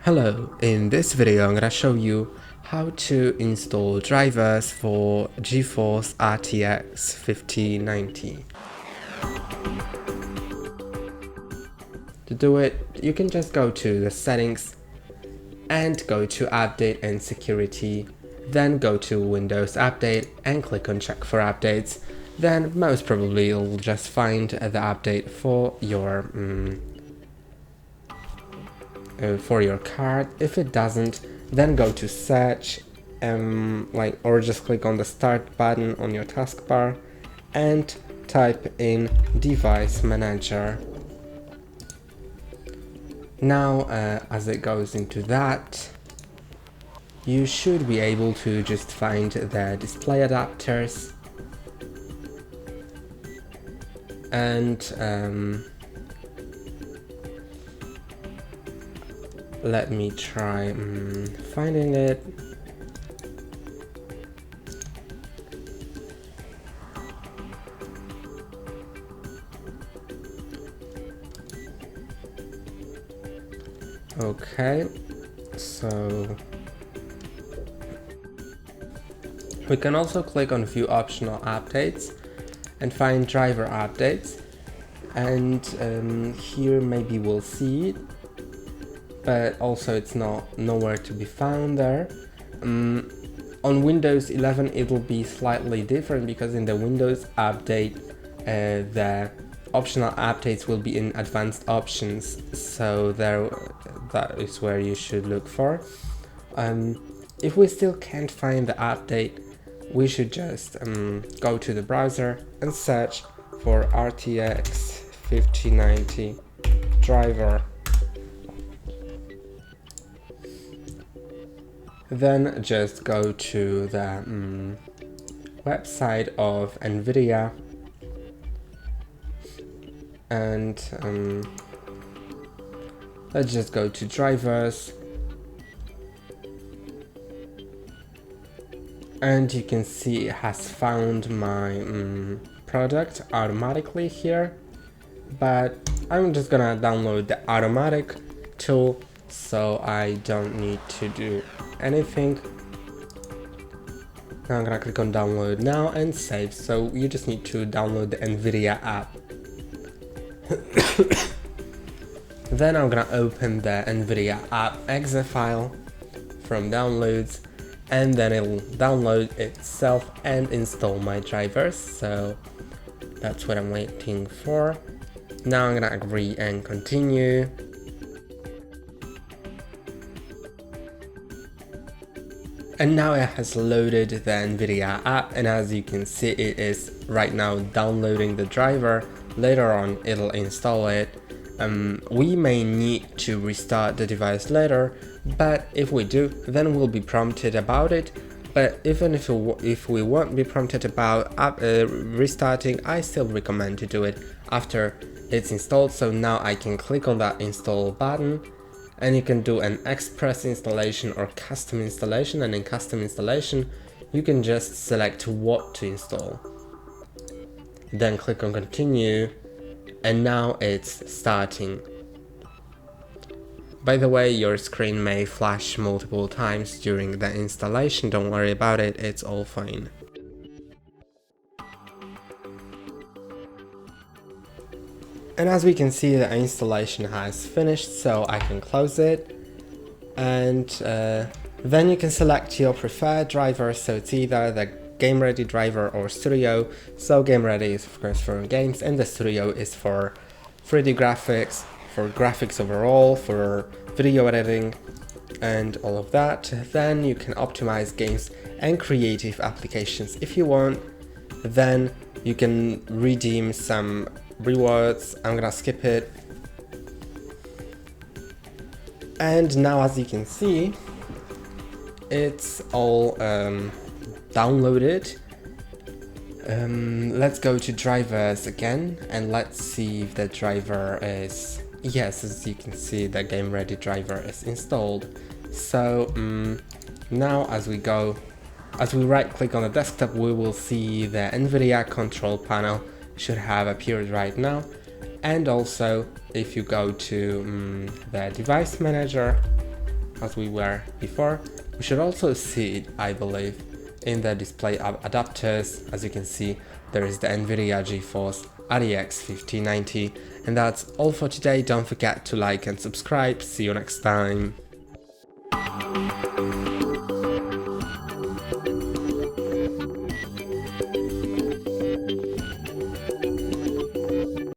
Hello, in this video I'm gonna show you how to install drivers for GeForce RTX 5090. To do it, you can just go to the settings and go to update and security, then go to Windows Update and click on check for updates. Then most probably you'll just find the update for your card. If it doesn't, then go to search or just click on the start button on your taskbar and type in device manager. Now as it goes into that, you should be able to just find the display adapters and let me try finding it. Okay, so we can also click on view optional updates and find driver updates, and here maybe we'll see it, but also it's nowhere to be found there. On Windows 11 it will be slightly different, because in the Windows update the optional updates will be in advanced options, so that is where you should look for. If we still can't find the update, we should just go to the browser and search for RTX 5090 driver. Then just go to the website of NVIDIA and let's just go to drivers, and you can see it has found my product automatically here, but I'm just gonna download the automatic tool, so I don't need to do anything. Now I'm gonna click on download now and save. So you just need to download the NVIDIA app. Then I'm gonna open the NVIDIA app exe file from downloads, and then it'll download itself and install my drivers. So that's what I'm waiting for. Now I'm gonna agree and continue. And now it has loaded the NVIDIA app, and as you can see, it is right now downloading the driver. Later on it'll install it. We may need to restart the device later, but if we do, then we'll be prompted about it. But even if we won't be prompted about restarting, I still recommend to do it after it's installed. So now I can click on that install button, and you can do an express installation or custom installation, and in custom installation you can just select what to install, then click on continue, and now it's starting. By the way, your screen may flash multiple times during the installation. Don't worry about it, it's all fine. And as we can see, the installation has finished, so I can close it. And then you can select your preferred driver, so it's either the Game Ready driver or Studio. So Game Ready is of course for games, and the Studio is for 3D graphics, for graphics overall, for video editing and all of that. Then you can optimize games and creative applications if you want. Then you can redeem some rewards. I'm gonna skip it. And now as you can see, it's all downloaded. Let's go to drivers again, and let's see if the driver is, yes, as you can see, the Game Ready driver is installed. So now as we right click on the desktop, we will see the NVIDIA control panel should have appeared right now. And also if you go to the device manager, as we were before. We should also see it, I believe, in the display adapters. As you can see, there is the NVIDIA GeForce RTX 5090. And that's all for today. Don't forget to like and subscribe. See you next time.